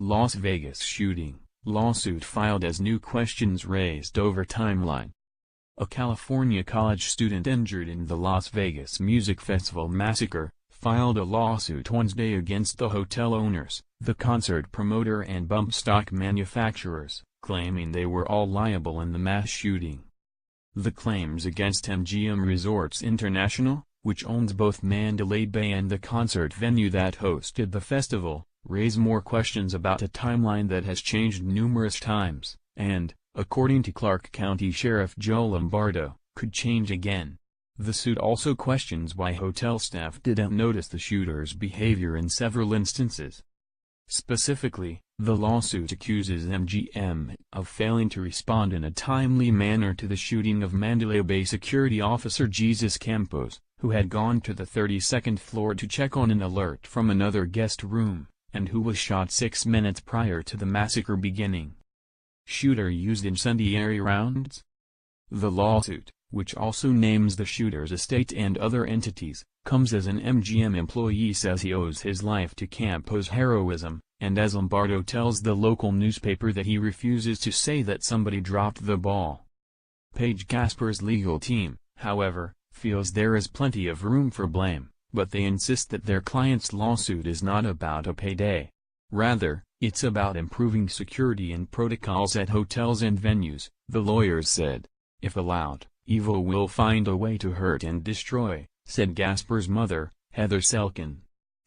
Las Vegas shooting, lawsuit filed as new questions raised over timeline. A California college student injured in the Las Vegas Music Festival massacre, filed a lawsuit Wednesday against the hotel owners, the concert promoter and bump stock manufacturers, claiming they were all liable in the mass shooting. The claims against MGM Resorts International, which owns both Mandalay Bay and the concert venue that hosted the festival, raise more questions about a timeline that has changed numerous times, and, according to Clark County Sheriff Joe Lombardo, could change again. The suit also questions why hotel staff didn't notice the shooter's behavior in several instances. Specifically, the lawsuit accuses MGM of failing to respond in a timely manner to the shooting of Mandalay Bay security officer Jesus Campos, who had gone to the 32nd floor to check on an alert from another guest room, and who was shot 6 minutes prior to the massacre beginning. Shooter used incendiary rounds? The lawsuit, which also names the shooter's estate and other entities, comes as an MGM employee says he owes his life to Campos' heroism, and as Lombardo tells the local newspaper that he refuses to say that somebody dropped the ball. Paige Gasper's legal team, however, feels there is plenty of room for blame, but they insist that their client's lawsuit is not about a payday. Rather, it's about improving security and protocols at hotels and venues, the lawyers said. If allowed, evil will find a way to hurt and destroy, said Gasper's mother, Heather Selkin.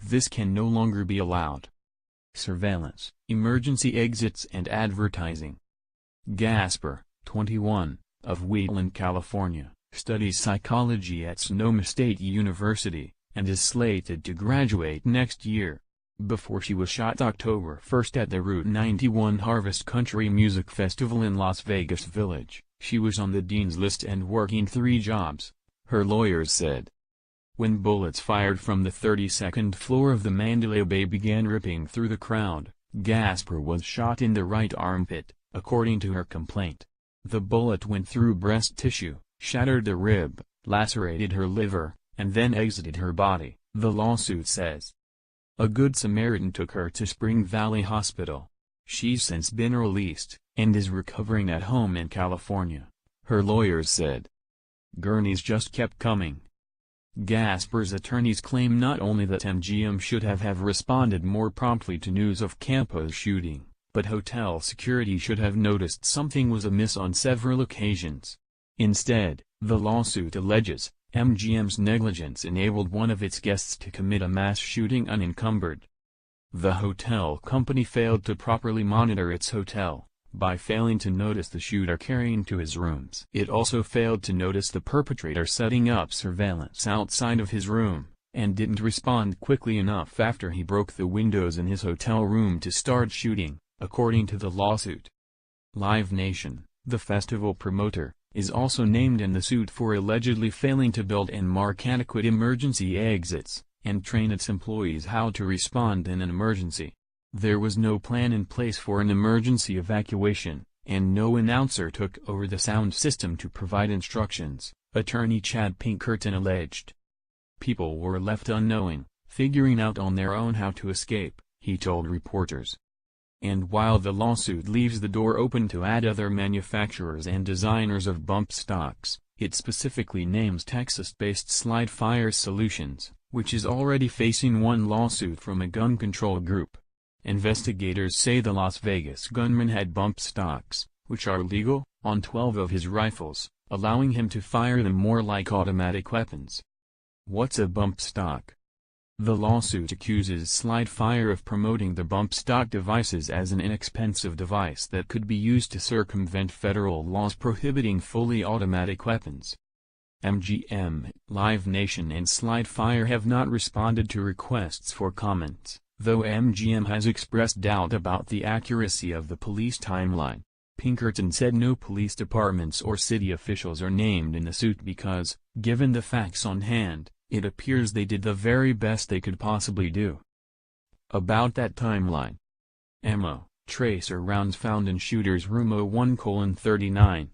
This can no longer be allowed. Surveillance, emergency exits and advertising. Gasper, 21, of Wheatland, California, studies psychology at Sonoma State University, and is slated to graduate next year. Before she was shot October 1 at the Route 91 Harvest Country Music Festival in Las Vegas Village, she was on the dean's list and working 3 jobs, her lawyers said. When bullets fired from the 32nd floor of the Mandalay Bay began ripping through the crowd, Gasper was shot in the right armpit, according to her complaint. The bullet went through breast tissue, shattered the rib, lacerated her liver, and then exited her body, the lawsuit says. A Good Samaritan took her to Spring Valley Hospital. She's since been released, and is recovering at home in California, her lawyers said. Gurneys just kept coming. Gasper's attorneys claim not only that MGM should have responded more promptly to news of Campos' shooting, but hotel security should have noticed something was amiss on several occasions. Instead, the lawsuit alleges, MGM's negligence enabled one of its guests to commit a mass shooting unencumbered. The hotel company failed to properly monitor its hotel, by failing to notice the shooter carrying to his rooms. It also failed to notice the perpetrator setting up surveillance outside of his room, and didn't respond quickly enough after he broke the windows in his hotel room to start shooting, according to the lawsuit. Live Nation, the festival promoter, is also named in the suit for allegedly failing to build and mark adequate emergency exits, and train its employees how to respond in an emergency. There was no plan in place for an emergency evacuation, and no announcer took over the sound system to provide instructions, attorney Chad Pinkerton alleged. People were left unknowing, figuring out on their own how to escape, he told reporters. And while the lawsuit leaves the door open to add other manufacturers and designers of bump stocks, it specifically names Texas-based Slide Fire Solutions, which is already facing one lawsuit from a gun control group. Investigators say the Las Vegas gunman had bump stocks, which are legal, on 12 of his rifles, allowing him to fire them more like automatic weapons. What's a bump stock? The lawsuit accuses Slide Fire of promoting the bump stock devices as an inexpensive device that could be used to circumvent federal laws prohibiting fully automatic weapons. MGM, Live Nation and Slide Fire have not responded to requests for comments, though MGM has expressed doubt about the accuracy of the police timeline. Pinkerton said no police departments or city officials are named in the suit because, given the facts on hand, it appears they did the very best they could possibly do. About that timeline. Ammo, tracer rounds found in shooter's room 01:39.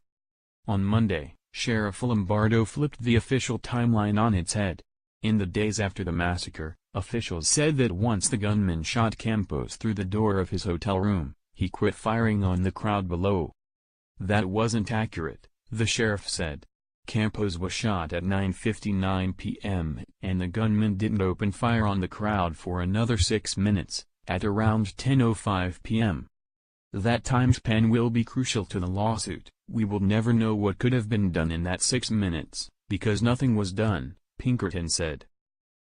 On Monday, Sheriff Lombardo flipped the official timeline on its head. In the days after the massacre, officials said that once the gunman shot Campos through the door of his hotel room, he quit firing on the crowd below. That wasn't accurate, the sheriff said. Campos was shot at 9:59 p.m., and the gunman didn't open fire on the crowd for another 6 minutes, at around 10:05 p.m. That time span will be crucial to the lawsuit. We will never know what could have been done in that 6 minutes, because nothing was done, Pinkerton said.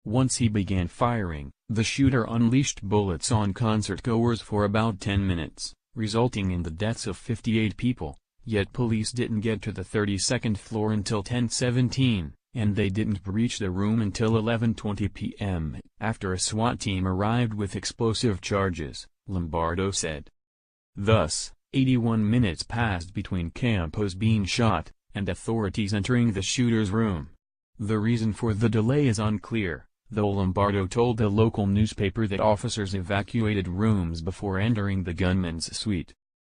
Once he began firing, the shooter unleashed bullets on concertgoers for about 10 minutes, resulting in the deaths of 58 people. Yet police didn't get to the 32nd floor until 10:17, and they didn't reach the room until 11:20 p.m., after a SWAT team arrived with explosive charges, Lombardo said. Thus, 81 minutes passed between Campos being shot, and authorities entering the shooter's room. The reason for the delay is unclear, though Lombardo told a local newspaper that officers evacuated rooms before entering the gunman's suite.